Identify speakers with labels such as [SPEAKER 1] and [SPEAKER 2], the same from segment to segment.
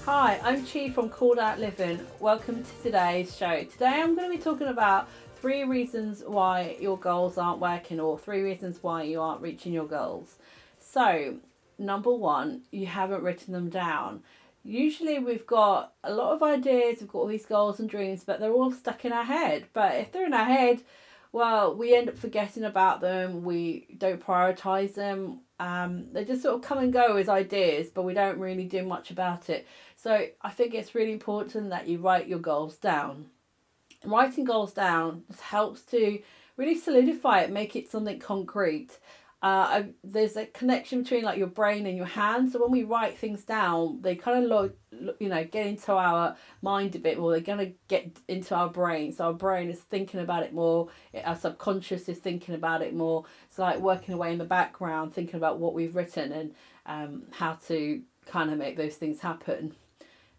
[SPEAKER 1] Hi, I'm Chi from Called Out Living. Welcome to today's show. Today I'm going to be talking about 3 reasons why your goals aren't working, or 3 reasons why you aren't reaching your goals. So, number one, you haven't written them down. Usually we've got a lot of ideas, we've got all these goals and dreams, but they're all stuck in our head. But if they're in our head, well, we end up forgetting about them, we don't prioritize them. They just sort of come and go as ideas, but we don't really do much about it. So I think it's really important that you write your goals down. Writing goals down just helps to really solidify it, make it something concrete. There's a connection between like your brain and your hands. So when we write things down, they kind of get into our mind a bit more. They're gonna get into our brain. So our brain is thinking about it more. Our subconscious is thinking about it more. It's like working away in the background, thinking about what we've written and how to kind of make those things happen.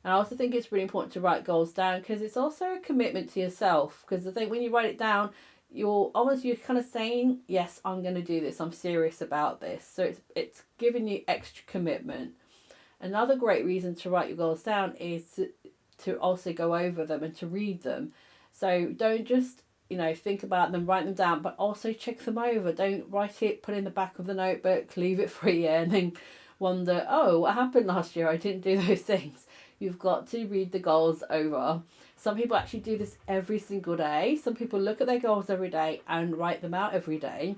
[SPEAKER 1] And I also think it's really important to write goals down because it's also a commitment to yourself. Because I think when you write it down, you're kind of saying, yes, I'm going to do this. I'm serious about this. So it's giving you extra commitment. Another great reason to write your goals down is to also go over them and to read them. So don't just think about them, write them down, but also check them over. Don't write it, put it in the back of the notebook, leave it for a year, and then wonder, oh, what happened last year? I didn't do those things. You've got to read the goals over. Some people actually do this every single day. Some people look at their goals every day and write them out every day.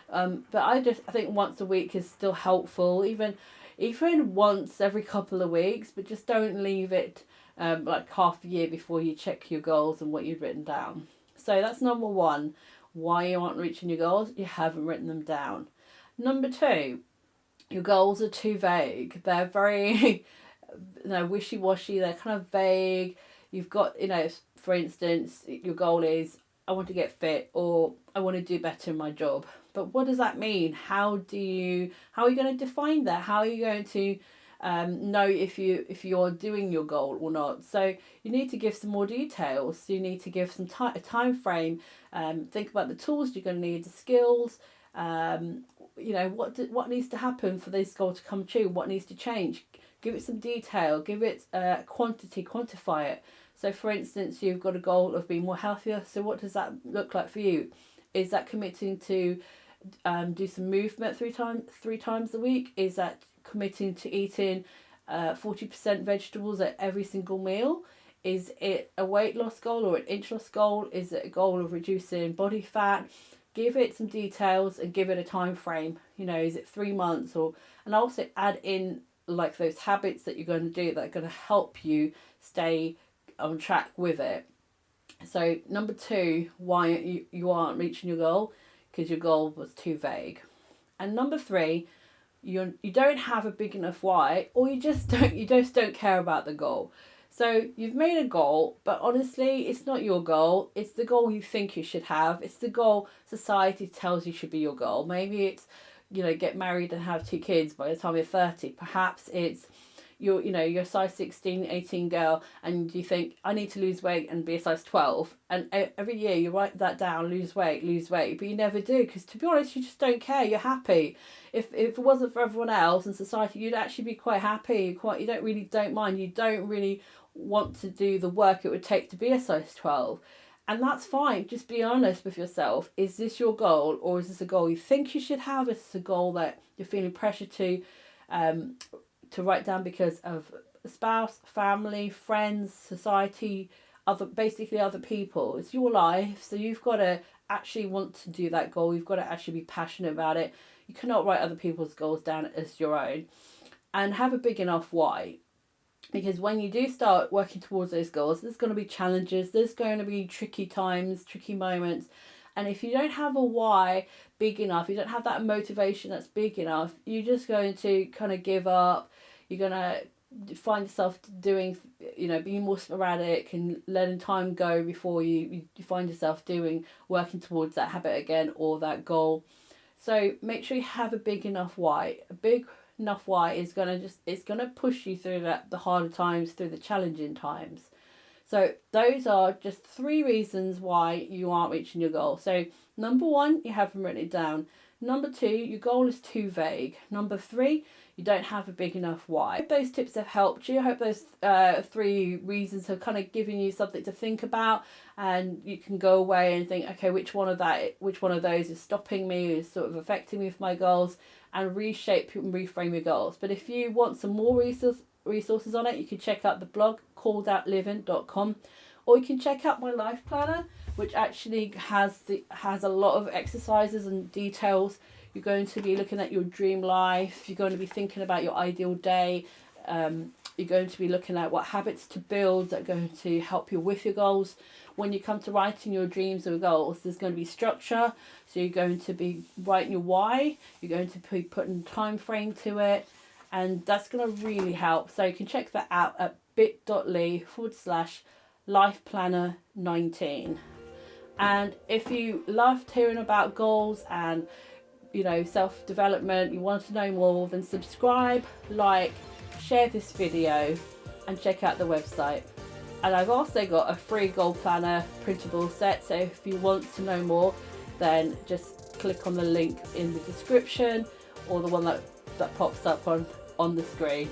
[SPEAKER 1] But I think once a week is still helpful, even once every couple of weeks, but just don't leave it like half a year before you check your goals and what you've written down. So that's number one, why you aren't reaching your goals, you haven't written them down. Number two, your goals are too vague. They're very wishy-washy, they're kind of vague. You've got, for instance, your goal is, I want to get fit, or I want to do better in my job. But what does that mean? How are you going to define that? How are you going to know if you're doing your goal or not? So you need to give some more details. You need to give a time frame. Think about the tools you're going to need, the skills. What needs to happen for this goal to come true? What needs to change? Give it some detail. Give it quantity. Quantify it. So, for instance, you've got a goal of being more healthier. So, what does that look like for you? Is that committing to do some movement three times a week? Is that committing to eating 40% vegetables at every single meal? Is it a weight loss goal or an inch loss goal? Is it a goal of reducing body fat? Give it some details and give it a time frame. Is it 3 months and also add in like those habits that you're going to do that are going to help you stay on track with it. So number two, why you aren't reaching your goal, because your goal was too vague. And number three, you don't have a big enough why, or you just don't care about the goal. So you've made a goal, but honestly, it's not your goal. It's the goal you think you should have. It's the goal society tells you should be your goal. Maybe it's, get married and have 2 kids by the time you're 30. Perhaps it's you're a size 16, 18 girl, and you think, I need to lose weight and be a size 12. And every year you write that down, lose weight, but you never do, because to be honest, you just don't care. You're happy. If it wasn't for everyone else in society, you'd actually be quite happy. You don't mind. You don't really want to do the work it would take to be a size 12. And that's fine. Just be honest with yourself. Is this your goal, or is this a goal you think you should have? Is this a goal that you're feeling pressure to write down because of a spouse, family, friends, society, other people? It's your life, so you've got to actually want to do that goal. You've got to actually be passionate about it. You cannot write other people's goals down as your own, and have a big enough why. Because when you do start working towards those goals, there's going to be challenges, there's going to be tricky times, tricky moments. And if you don't have a why big enough, you don't have that motivation that's big enough, you're just going to kind of give up. You're going to find yourself doing, being more sporadic and letting time go before you find yourself working towards that habit again or that goal. So make sure you have a big enough why. A big enough why is it's going to push you through the harder times, through the challenging times. So those are just 3 reasons why you aren't reaching your goal. So number 1, you haven't written it down. Number 2, your goal is too vague. Number 3, you don't have a big enough why. I hope those tips have helped you. I hope those 3 reasons have kind of given you something to think about, and you can go away and think, okay, which one of those is stopping me, is sort of affecting me with my goals, and reshape and reframe your goals. But if you want some more resources on it, you can check out the blog calledoutLiving.com, or you can check out my life planner, which actually has a lot of exercises and details. You're going to be looking at your dream life. You're going to be thinking about your ideal day. You're going to be looking at what habits to build that are going to help you with your goals. When you come to writing your dreams or goals, there's going to be structure. So you're going to be writing your why. You're going to be putting time frame to it. And that's going to really help. So you can check that out at bit.ly/lifeplanner19. And if you loved hearing about goals and self-development, you want to know more, then subscribe, like, share this video, and check out the website. And I've also got a free goal planner printable set, so if you want to know more, then just click on the link in the description or the one that pops up on the screen.